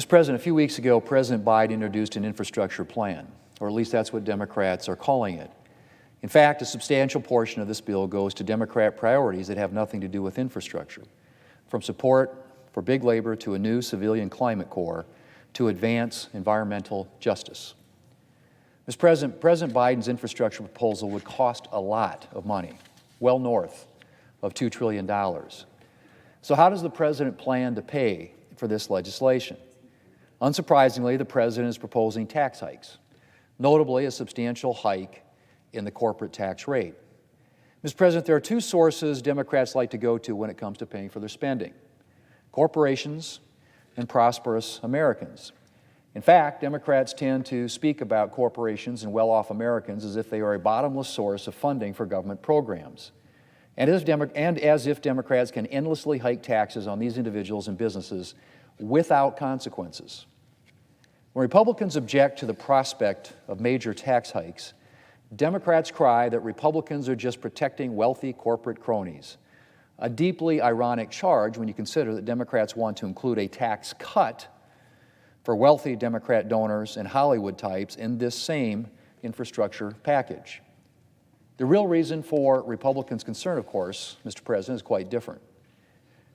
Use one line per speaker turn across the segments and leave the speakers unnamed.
Mr. President, a few weeks ago, President Biden introduced an infrastructure plan, or at least that's what Democrats are calling it. In fact, a substantial portion of this bill goes to Democrat priorities that have nothing to do with infrastructure, from support for big labor to a new civilian climate corps to advance environmental justice. Mr. President, President Biden's infrastructure proposal would cost a lot of money, well north of $2 trillion. So how does the President plan to pay for this legislation? Unsurprisingly, the President is proposing tax hikes, notably a substantial hike in the corporate tax rate. Mr. President, there are two sources Democrats like to go to when it comes to paying for their spending: corporations and prosperous Americans. In fact, Democrats tend to speak about corporations and well-off Americans as if they are a bottomless source of funding for government programs, and as if Democrats can endlessly hike taxes on these individuals and businesses without consequences. When Republicans object to the prospect of major tax hikes, Democrats cry that Republicans are just protecting wealthy corporate cronies, a deeply ironic charge when you consider that Democrats want to include a tax cut for wealthy Democrat donors and Hollywood types in this same infrastructure package. The real reason for Republicans' concern, of course, Mr. President, is quite different.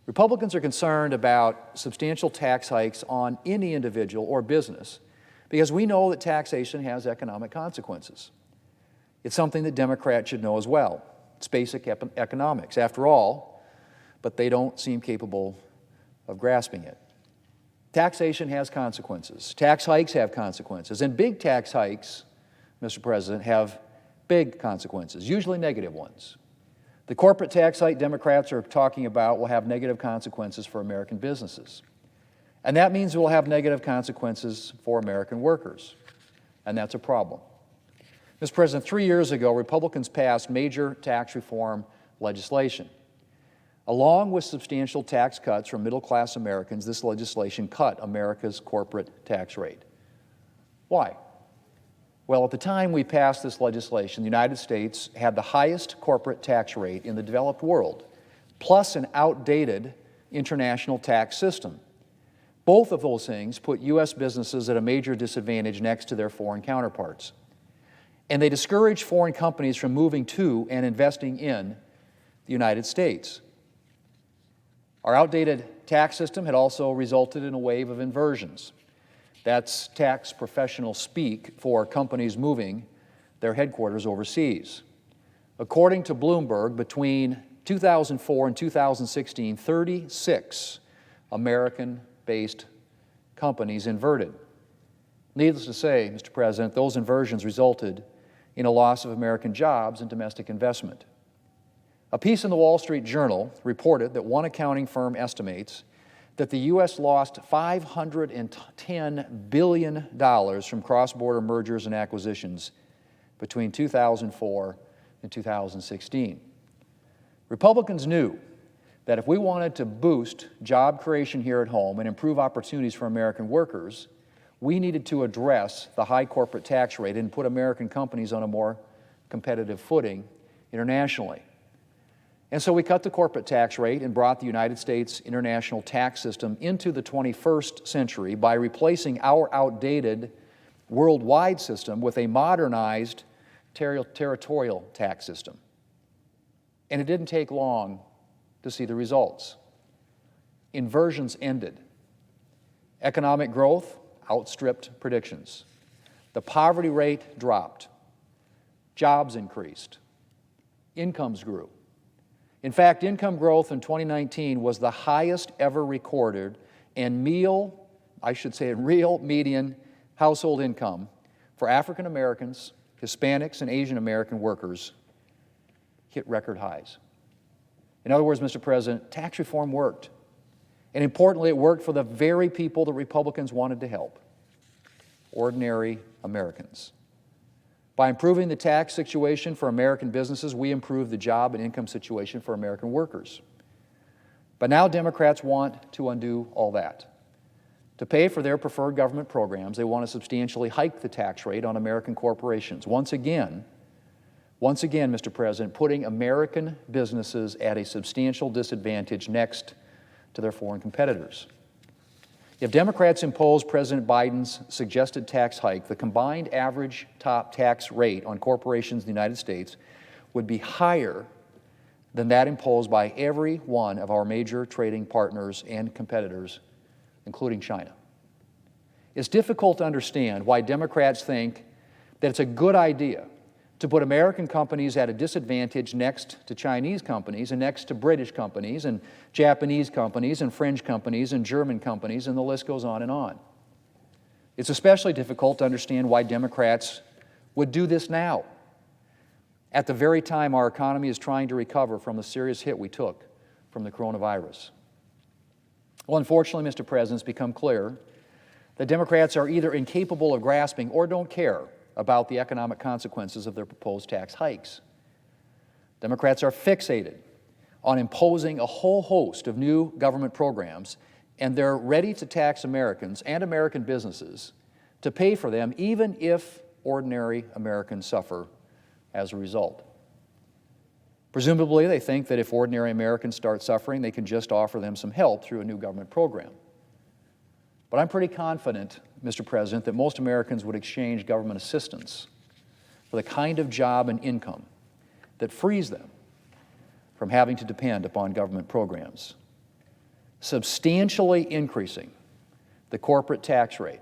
Republicans are concerned about substantial tax hikes on any individual or business because we know that taxation has economic consequences. It's something that Democrats should know as well. It's basic economics, after all, but they don't seem capable of grasping it. Taxation has consequences. Tax hikes have consequences. And big tax hikes, Mr. President, have big consequences, usually negative ones. The corporate tax hike Democrats are talking about will have negative consequences for American businesses. And that means it will have negative consequences for American workers. And that's a problem. Mr. President, 3 years ago, Republicans passed major tax reform legislation. Along with substantial tax cuts for middle-class Americans, this legislation cut America's corporate tax rate. Why? Well, at the time we passed this legislation, the United States had the highest corporate tax rate in the developed world, plus an outdated international tax system. Both of those things put U.S. businesses at a major disadvantage next to their foreign counterparts. And they discouraged foreign companies from moving to and investing in the United States. Our outdated tax system had also resulted in a wave of inversions. That's tax professional speak for companies moving their headquarters overseas. According to Bloomberg, between 2004 and 2016, 36 American-based companies inverted. Needless to say, Mr. President, those inversions resulted in a loss of American jobs and domestic investment. A piece in the Wall Street Journal reported that one accounting firm estimates that the U.S. lost $510 billion from cross-border mergers and acquisitions between 2004 and 2016. Republicans knew that if we wanted to boost job creation here at home and improve opportunities for American workers, we needed to address the high corporate tax rate and put American companies on a more competitive footing internationally. And so we cut the corporate tax rate and brought the United States international tax system into the 21st century by replacing our outdated worldwide system with a modernized territorial tax system. And it didn't take long to see the results. Inversions ended. Economic growth outstripped predictions. The poverty rate dropped. Jobs increased. Incomes grew. In fact, income growth in 2019 was the highest ever recorded, and real median household income for African Americans, Hispanics, and Asian American workers hit record highs. In other words, Mr. President, tax reform worked. And importantly, it worked for the very people that Republicans wanted to help: ordinary Americans. By improving the tax situation for American businesses, we improve the job and income situation for American workers. But now Democrats want to undo all that. To pay for their preferred government programs, they want to substantially hike the tax rate on American corporations. Once again, Mr. President, putting American businesses at a substantial disadvantage next to their foreign competitors. If Democrats impose President Biden's suggested tax hike, the combined average top tax rate on corporations in the United States would be higher than that imposed by every one of our major trading partners and competitors, including China. It's difficult to understand why Democrats think that it's a good idea to put American companies at a disadvantage next to Chinese companies and next to British companies and Japanese companies and French companies and German companies, and the list goes on and on. It's especially difficult to understand why Democrats would do this now, at the very time our economy is trying to recover from the serious hit we took from the coronavirus. Well, unfortunately, Mr. President, it's become clear that Democrats are either incapable of grasping or don't care about the economic consequences of their proposed tax hikes. Democrats are fixated on imposing a whole host of new government programs, and they're ready to tax Americans and American businesses to pay for them, even if ordinary Americans suffer as a result. Presumably, they think that if ordinary Americans start suffering, they can just offer them some help through a new government program. But I'm pretty confident, Mr. President, that most Americans would exchange government assistance for the kind of job and income that frees them from having to depend upon government programs. Substantially increasing the corporate tax rate,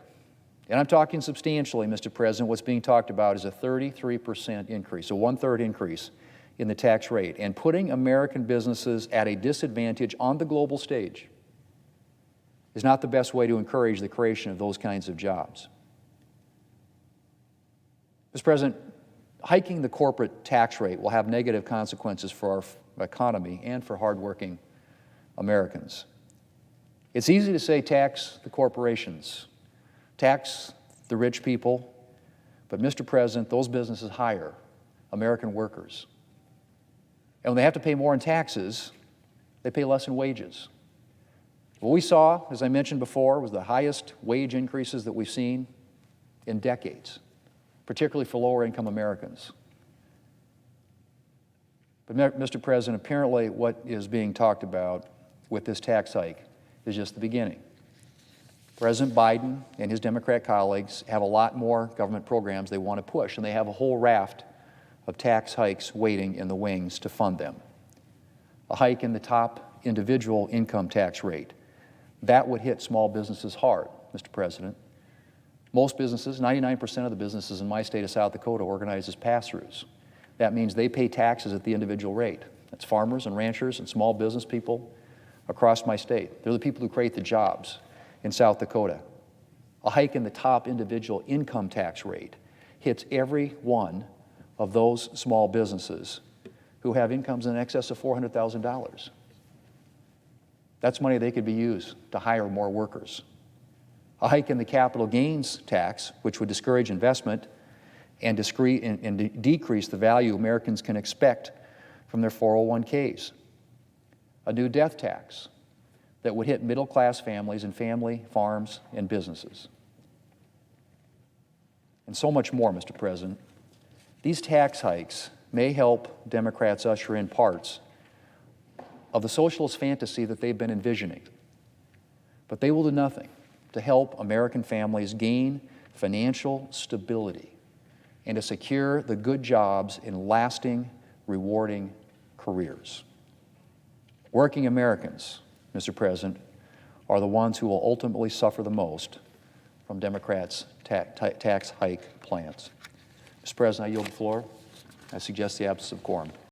and I'm talking substantially, Mr. President, what's being talked about is a 33% increase, a one-third increase in the tax rate, and putting American businesses at a disadvantage on the global stage is not the best way to encourage the creation of those kinds of jobs. Mr. President, hiking the corporate tax rate will have negative consequences for our economy and for hardworking Americans. It's easy to say tax the corporations, tax the rich people, but Mr. President, those businesses hire American workers. And when they have to pay more in taxes, they pay less in wages. What we saw, as I mentioned before, was the highest wage increases that we've seen in decades, particularly for lower-income Americans. But, Mr. President, apparently what is being talked about with this tax hike is just the beginning. President Biden and his Democrat colleagues have a lot more government programs they want to push, and they have a whole raft of tax hikes waiting in the wings to fund them. A hike in the top individual income tax rate, that would hit small businesses hard, Mr. President. Most businesses, 99% of the businesses in my state of South Dakota, organize as pass-throughs. That means they pay taxes at the individual rate. That's farmers and ranchers and small business people across my state. They're the people who create the jobs in South Dakota. A hike in the top individual income tax rate hits every one of those small businesses who have incomes in excess of $400,000. That's money they could be used to hire more workers. A hike in the capital gains tax, which would discourage investment and decrease the value Americans can expect from their 401ks. A new death tax that would hit middle-class families and family farms and businesses. And so much more, Mr. President. These tax hikes may help Democrats usher in parts of the socialist fantasy that they've been envisioning, but they will do nothing to help American families gain financial stability and to secure the good jobs in lasting, rewarding careers. Working Americans, Mr. President, are the ones who will ultimately suffer the most from Democrats' tax hike plans. Mr. President, I yield the floor. I suggest the absence of quorum.